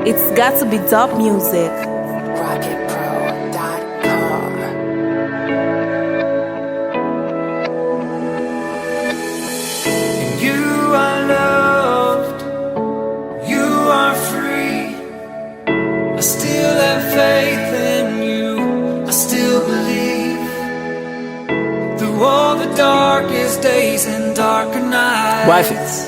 It's got to be dub music. You are loved, you are free. I still have faith in you, I still believe. Through all the darkest days and darker nights,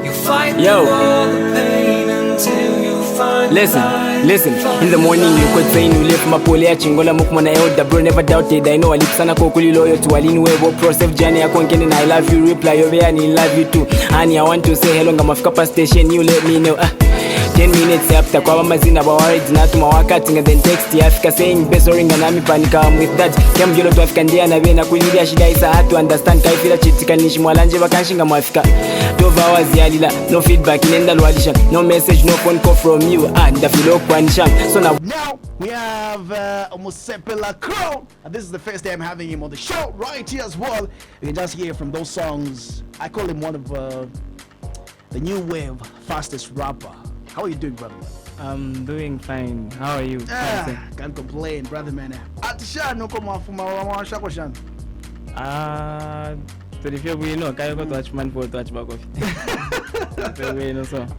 you fight through all the pain until you find Listen, in the morning you could say you left my pole ya chingola mukmana yoda bro never doubted. I know I lipsana ko kuli loyal to alin webo process journey akonken and I love you reply over and I love you too. Honey, I want to say hello ngamafika pa station you let me know 10 minutes after kwa mazina ba words na tuma wakati and then text ya Africa saying best ringa nami panika with that kem jolo to Africa ndia na bena kulidia shida isa hard understand kai fila chitika nishi mwalanje bakanshinga mwafika 12 hours yalila no feedback inenda lwalisha no message no phone call from you and I feel kwanisha. So now we have Umusepela Crown, and this is the first time having him on the show right here as well. You can just hear from those songs. I call him one of the new wave fastest rapper. How are you doing, brother? I'm doing fine. How are you? Can't complain, brother man. Atisha no come from our shakoshan. To the few we know, can you go to watch man for to watch back of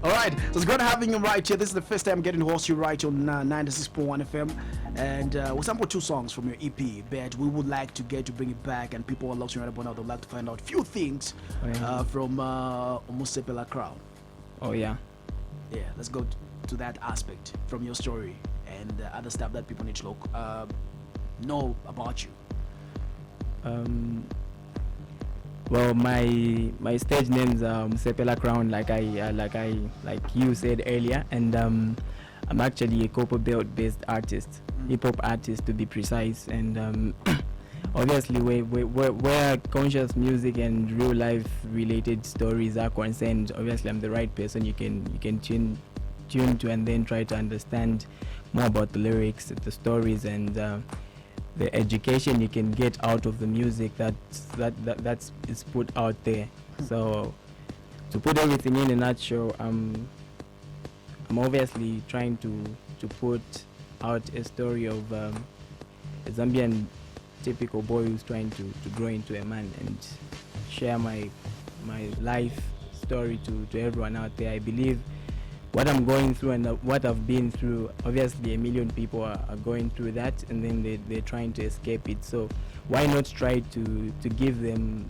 All right, so it's good having you right here. This is the first time getting to host you right on 96.1 FM, and we sampled 2 songs from your EP. But we would like to bring it back, and people are listening right about now. They'd like to find out a few things from Umusepela Crown. Oh yeah. Yeah, let's go to that aspect from your story and other stuff that people need to know about you. Well, my stage name's Umusepela Crown, like you said earlier, and I'm actually a Copperfield based artist, hip hop artist to be precise, and obviously where conscious music and real life related stories are concerned, obviously I'm the right person you can tune to and then try to understand more about the lyrics, the stories, and the education you can get out of the music that's is put out there. So to put everything in a nutshell, I'm obviously trying to put out a story of a Zambian typical boy who's trying to grow into a man and share my life story to everyone out there. I believe what I'm going through and what I've been through, obviously a million people are going through that, and then they're trying to escape it. So why not try to give them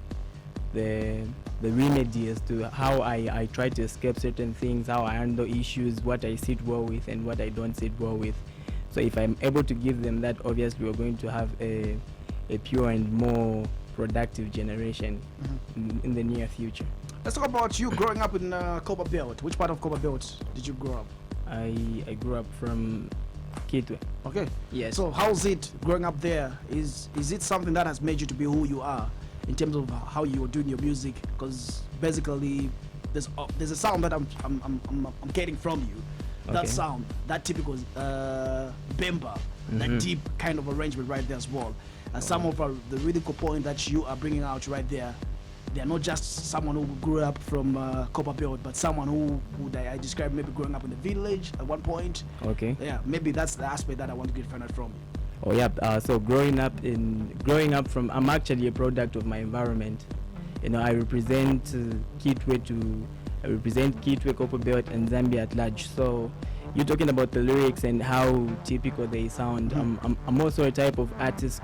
the remedy as to how I try to escape certain things, how I handle issues, what I sit well with and what I don't sit well with. So if I'm able to give them that, obviously we're going to have a pure and more productive generation in the near future. Let's talk about you growing up in Copperfield. Which part of Copperfield did you grow up? I grew up from Kitwe. Okay. Yes. So how's it growing up there? Is it something that has made you to be who you are in terms of how you're doing your music? Because basically, there's a sound that I'm getting from you. Okay. That sound, that typical bemba, that deep kind of arrangement right there as well. And some of the really cool point that you are bringing out right there, they are not just someone who grew up from Copperfield, but someone who I described maybe growing up in the village at one point. Okay. Yeah, maybe that's the aspect that I want to get find out from you. Oh yeah. So growing up from, I'm actually a product of my environment. You know, I represent Kitwe, Copperfield, and Zambia at large. So you're talking about the lyrics and how typical they sound. I'm also a type of artist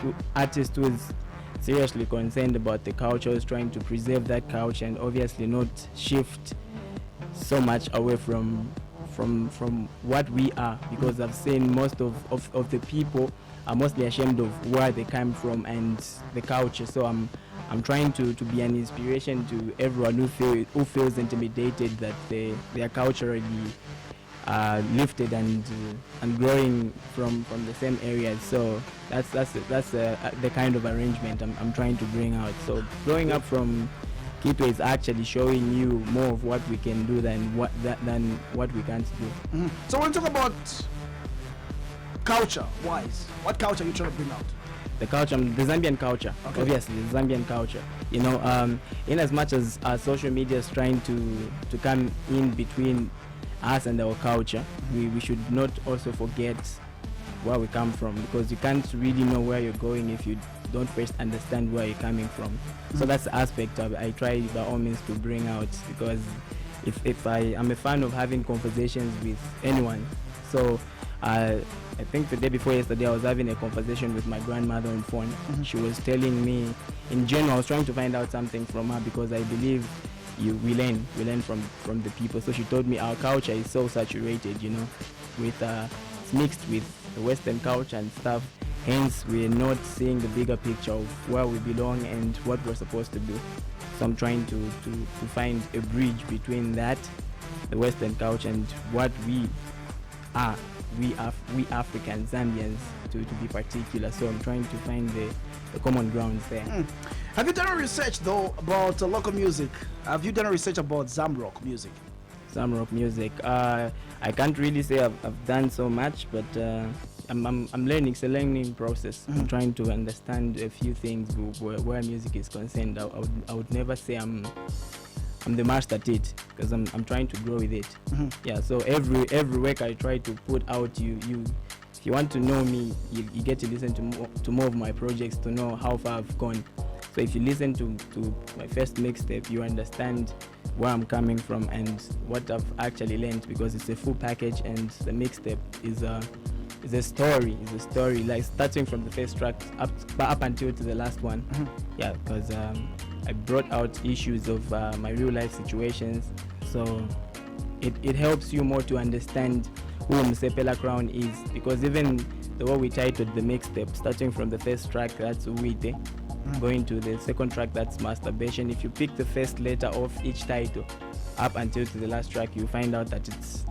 who is seriously concerned about the culture, is trying to preserve that culture and obviously not shift so much away from what we are, because I've seen most of the people are mostly ashamed of where they come from and the culture. So I'm trying to be an inspiration to everyone who feels intimidated that they are culturally lifted and growing from the same areas. So that's the kind of arrangement I'm trying to bring out. So growing up from Kitwe is actually showing you more of what we can do than what we can't do. So when we talk about culture wise, what culture are you trying to bring out? The culture, the Zambian culture, okay. Obviously the Zambian culture. You know, in as much as social media is trying to come in between us and our culture, we should not also forget where we come from, because you can't really know where you're going if you don't first understand where you're coming from. So that's the aspect I try by all means to bring out, because if I'm a fan of having conversations with anyone. So I think the day before yesterday I was having a conversation with my grandmother on phone. She was telling me, in general, I was trying to find out something from her, because I believe we learn from the people. So she told me our culture is so saturated, with it's mixed with the Western culture and stuff. Hence, we're not seeing the bigger picture of where we belong and what we're supposed to do. So I'm trying to find a bridge between that, the Western culture, and what we are, we African Zambians, to be particular. So I'm trying to find the common grounds there. Have you done a research though about local music? Have you done a research about Zamrock music? Zamrock music. I can't really say I've done so much, but I'm learning. It's a learning process. I'm trying to understand a few things where music is concerned. I would never say I'm the master at it, because I'm trying to grow with it. Yeah. So every week I try to put out if you want to know me, you get to listen to more of my projects to know how far I've gone. So if you listen to my first mixtape, you understand where I'm coming from and what I've actually learned, because it's a full package, and the mixtape is a story, like starting from the first track up until to the last one. Yeah, because I brought out issues of my real life situations, so it helps you more to understand who Umusepela Crown is, because even the way we titled the mixtape, starting from the first track, that's Uwite, going to the second track, that's Masturbation. If you pick the first letter of each title up until to the last track, you find out that it's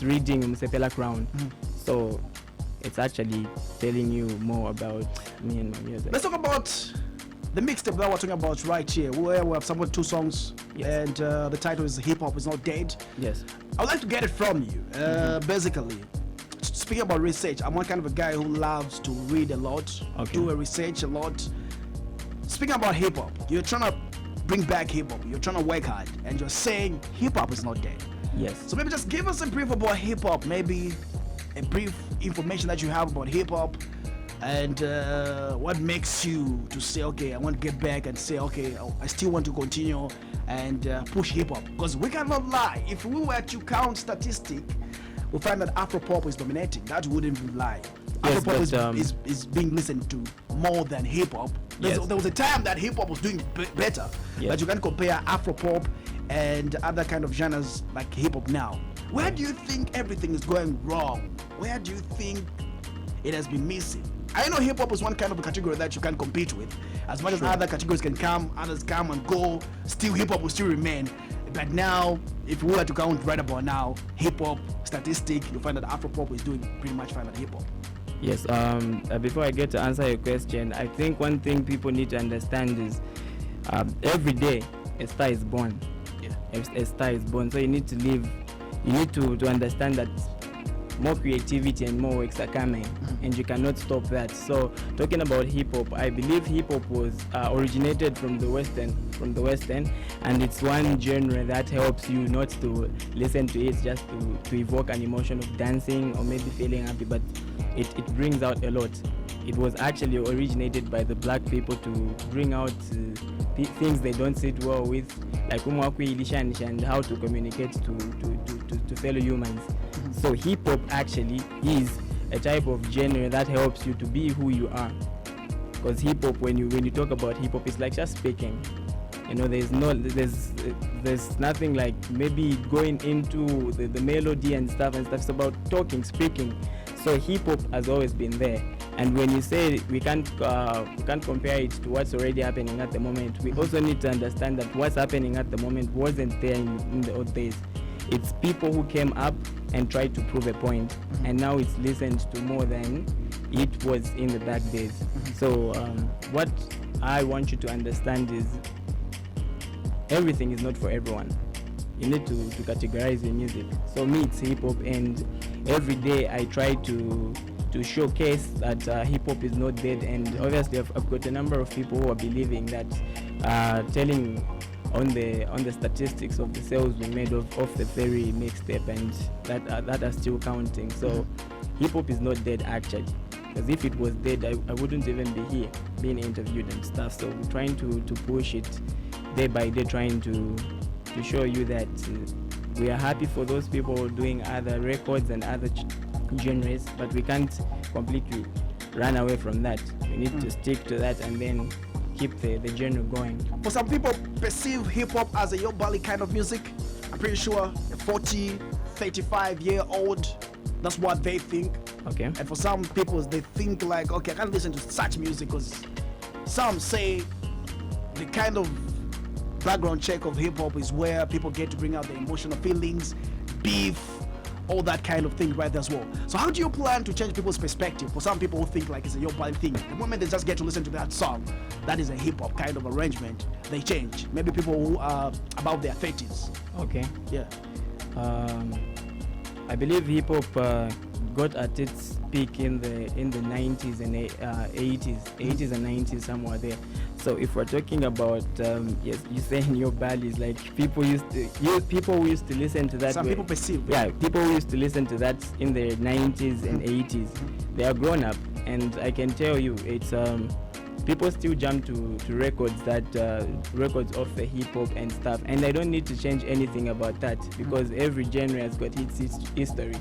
reading Umusepela Crown. So it's actually telling you more about me and my music. Let's talk about the mixtape that we're talking about right here, where we have somewhat 2 songs. Yes. And the title is Hip Hop Is Not Dead. Yes. I'd like to get it from you. Basically, speaking about research, I'm one kind of a guy who loves to read a lot, do a research a lot. Speaking about hip hop, you're trying to bring back hip hop, you're trying to work hard, and you're saying hip hop is not dead. Yes. So maybe just give us a brief about hip hop, maybe a brief information that you have about hip hop, and what makes you to say, okay, I want to get back and say, okay, I still want to continue and push hip hop. Because we cannot lie. If we were to count statistic, we'll find that Afropop is dominating. That wouldn't be lie. Yes, Afropop is being listened to more than hip hop. Yes. There was a time that hip hop was doing better, but you can compare Afropop and other kind of genres like hip hop now. Where do you think everything is going wrong? Where do you think it has been missing? I know hip hop is one kind of a category that you can compete with. As much as other categories can come, others come and go, still hip hop will still remain. But now, if we were to count right about now, hip hop statistic, you'll find that Afropop is doing pretty much fine at hip hop. Yes. Before I get to answer your question, I think one thing people need to understand is every day a star is born. Yeah. A star is born. So you need to live. You need to understand that more creativity and more works are coming, and you cannot stop that. So talking about hip hop, I believe hip hop was originated from the Western, and it's one genre that helps you not to listen to it just to evoke an emotion of dancing or maybe feeling happy, but it brings out a lot. It was actually originated by the black people to bring out things they don't sit well with, like and how to communicate to fellow humans. So hip hop actually is a type of genre that helps you to be who you are. Because hip hop, when you talk about hip hop, it's like just speaking. There's nothing like maybe going into the melody and stuff. It's about talking, speaking. So hip hop has always been there. And when you say we can't compare it to what's already happening at the moment, we also need to understand that what's happening at the moment wasn't there in the old days. It's people who came up and tried to prove a point, and now it's listened to more than it was in the dark days. So what I want you to understand is everything is not for everyone. You need to categorize your music. So me, it's hip hop, and every day I try to showcase that hip hop is not dead. And obviously I've got a number of people who are believing that, telling on the statistics of the sales we made of the very mixtape, and that are still counting. So hip hop is not dead actually, because if it was dead, I wouldn't even be here being interviewed and stuff. So we're trying to push it day by day, trying to show you that we are happy for those people doing other records and other genres, but we can't completely run away from that. We need to stick to that and then keep the genre going. For some people, perceive hip hop as a Yobali kind of music. I'm pretty sure a 40, 35-year-old, that's what they think. Okay. And for some people, they think like, okay, I can't listen to such music, because some say the kind of background check of hip hop is where people get to bring out their emotional feelings, beef, all that kind of thing right there as well. So how do you plan to change people's perspective? For some people who think like it's a Yobali thing, the moment they just get to listen to that song, that is a hip hop kind of arrangement, they change. Maybe people who are about their 30s. Okay. Yeah. I believe hip hop got at its peak in the 90s and 80s and 90s, somewhere there. So if we're talking about yes, you're saying your is like people who used to listen to that. Some people perceive. Yeah, people who used to listen to that in the 90s and 80s, they are grown up, and I can tell you it's people still jump to records that records of the hip hop and stuff, and I don't need to change anything about that, because every genre has got its history.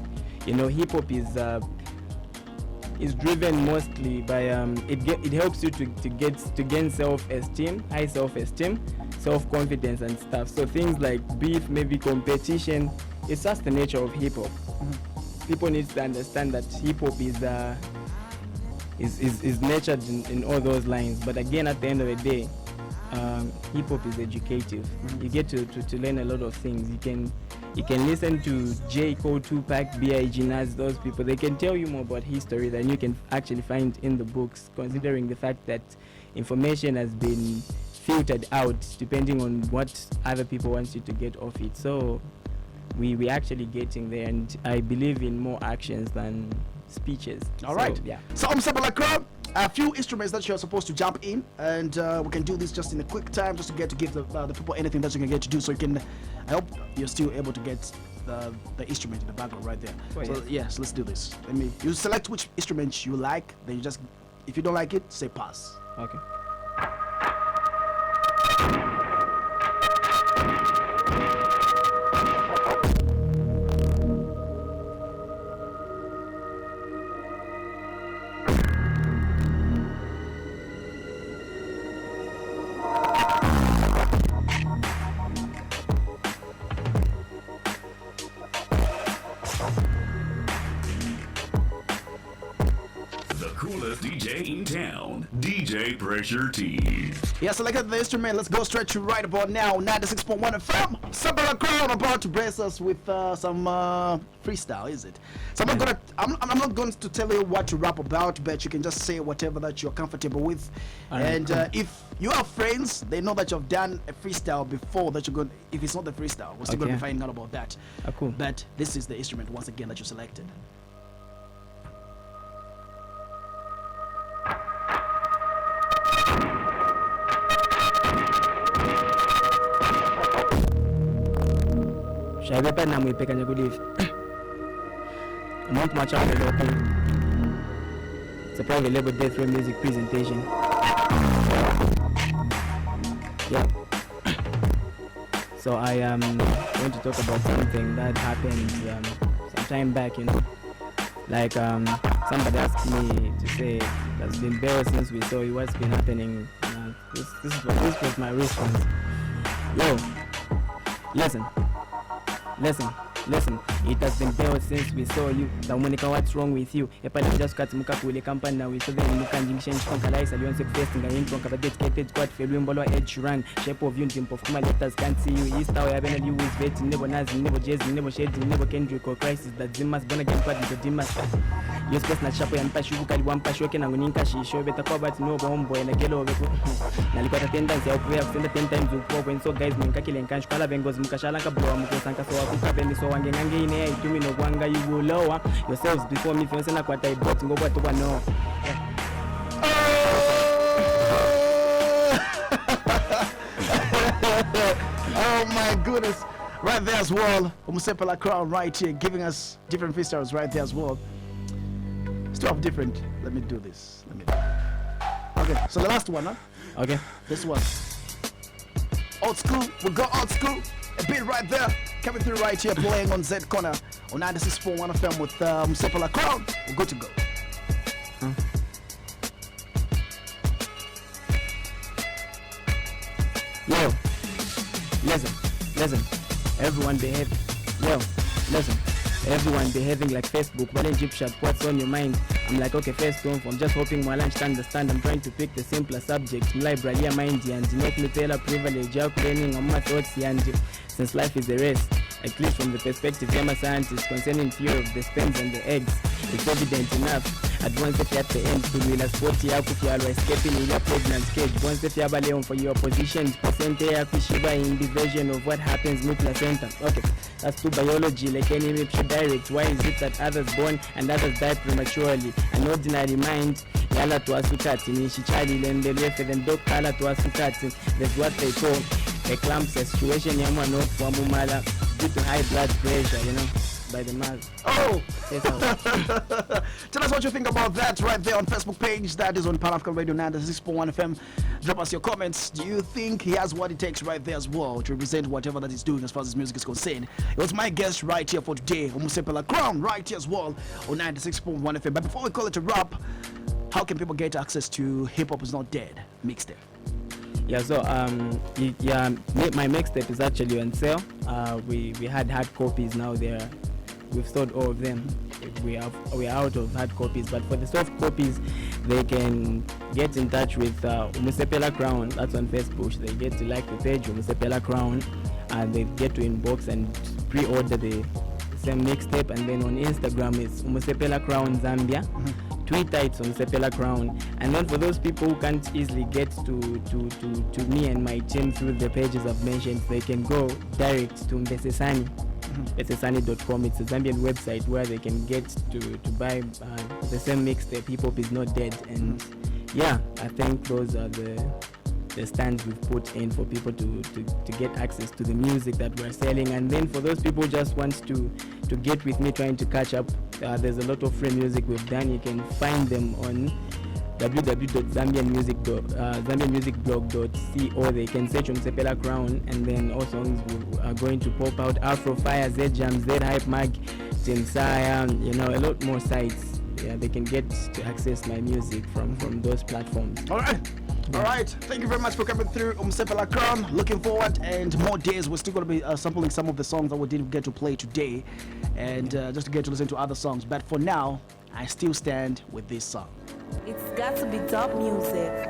You know, hip hop is driven mostly by it helps you to gain self-esteem, high self-esteem, self-confidence and stuff. So things like beef, maybe competition, it's just the nature of hip hop. People need to understand that hip hop is nurtured in all those lines. But again, at the end of the day, hip hop is educative. You get to learn a lot of things. You can listen to J. Cole, Tupac, B.I.G. Nas, those people. They can tell you more about history than you can actually find in the books, considering the fact that information has been filtered out depending on what other people want you to get off it. So we're actually getting there, and I believe in more actions than speeches. All right. Yeah. So Umusepela Crown, a few instruments that you're supposed to jump in, and we can do this just in a quick time, just to get to give the people anything that you can get to do. So you can, I hope you're still able to get the instrument in the background right there. Oh, so yes, let's do this. You select which instrument you like, then you just, if you don't like it, say pass. Okay. Coolest DJ in town, DJ Pressure T. Yeah, selected the instrument. Let's go straight to right about now. 96.1 FM. Umusepela Crown about to brace us with some freestyle, is it? So I'm not going to tell you what to rap about, but you can just say whatever that you're comfortable with. Right, and cool. If you have friends, they know that you've done a freestyle before. That you're going. If it's not the freestyle, we're still going to be finding out about that. Cool. But this is the instrument once again that you selected. J'avais pas namwe peka nyakulive. Not much of the local. It's a Privatelabel Deathraw Music presentation. Yeah. So I am going to talk about something that happened some time back, you know. Like somebody asked me to say it has been bare since we saw you, what's been happening. This was my response. Yo, listen. It has been there since we saw you. Tamunika, what's wrong with you? Epala just cut muka kule kampani na we so then muka njingisha nchikonka laisa lionse kufesting nga intro nka dedicated squad felu mbolo edge Sheeran shape of unity of kuma letters can't see you east tower ya benel you is vetting never nazi never jazzy never shady never Kendrick or crisis that zimas bona game quad with the dimas yo space na chapo ya mpashi ukali wa mpashi wake na nguninka shisho beta kwa but no bombo na gelo beku nalipata attendance ya upuya kusenda 10 times ukwo when so guys ninkakile nkanshi kwala bengozi mukashala nka bro mukosanka so wakuka beni so wange ngange ine itumi no kwanga you will lower yourselves before me fiance na kwata ibot ngoba to no. my goodness. Right there as well. Umusepela Crown right here, giving us different freestyles right there as well. Still have different. Let me do this. Okay, so the last one, huh? Okay. This one. Old school. We go old school. A bit right there. Coming through right here, playing on Z Corner on 96.1 FM with Umusepela Crown. We're good to go. Yo, listen, everyone behave. Yo, listen, everyone behaving like Facebook. Well, Egypt chat, what's on your mind? I'm like, okay, first off, I'm just hoping my lunch to understand. I'm trying to pick the simpler subjects. Library, mind, and make me tell a privilege. You're learning on my thoughts, and since life is a race, at least from the perspective of a scientist concerning fear of the sperms and the eggs, it's evident enough. At once if you at the end to will a sport ya kufialo escaping in your pregnant cage. Once if you have a leon for your position, percent ya kushiba in the version of what happens in placenta. Okay, that's to biology, like any mipshu direct. Why is it that others born and others die prematurely? An ordinary mind, yala to asukati, nishichali lendelwefe, then dog kala to asukati. That's what they call a clumsy situation, yamano, wamumala, due to high blood pressure, you know. By the mass. Oh! Tell us what you think about that right there on Facebook page. That is on Pan African Radio 96.1 FM. Drop us your comments. Do you think he has what it takes right there as well to represent whatever that he's doing as far as his music is concerned? It was my guest right here for today, Umusepela Crown, right here as well on 96.1 FM. But before we call it a wrap, how can people get access to Hip Hop Is Not Dead Mixtape? Yeah, so my mixtape is actually on sale. We had hard copies. Now we've sold all of them. We are out of hard copies, but for the soft copies, they can get in touch with Umusepela Crown. That's on Facebook. They get to like the page Umusepela Crown, and they get to inbox and pre-order the same mixtape. And then on Instagram, it's Umusepela Crown Zambia. Twitter, it's Umusepela Crown. And then for those people who can't easily get to me and my team through the pages I've mentioned, they can go direct to Mbesesani. Mbesesani.com. It's a Zambian website where they can get to buy the same mixtape, Hip Hop Is Not Dead. And yeah, I think those are the stands we've put in for people to get access to the music that we're selling. And then for those people who just want to get with me trying to catch up, there's a lot of free music we've done. You can find them on www.zambianmusicblog.co. They can search on Umusepela Crown, and then all songs are going to pop out. Afro Fire, Z Jam, Z Hype Mag, Tim Saya, you know, a lot more sites. Yeah, they can get to access my music from those platforms. All right, thank you very much for coming through, Umusepela Crown. Looking forward, and more days. We're still going to be sampling some of the songs that we didn't get to play today, and just to get to listen to other songs. But for now, I still stand with this song. It's got to be dub music.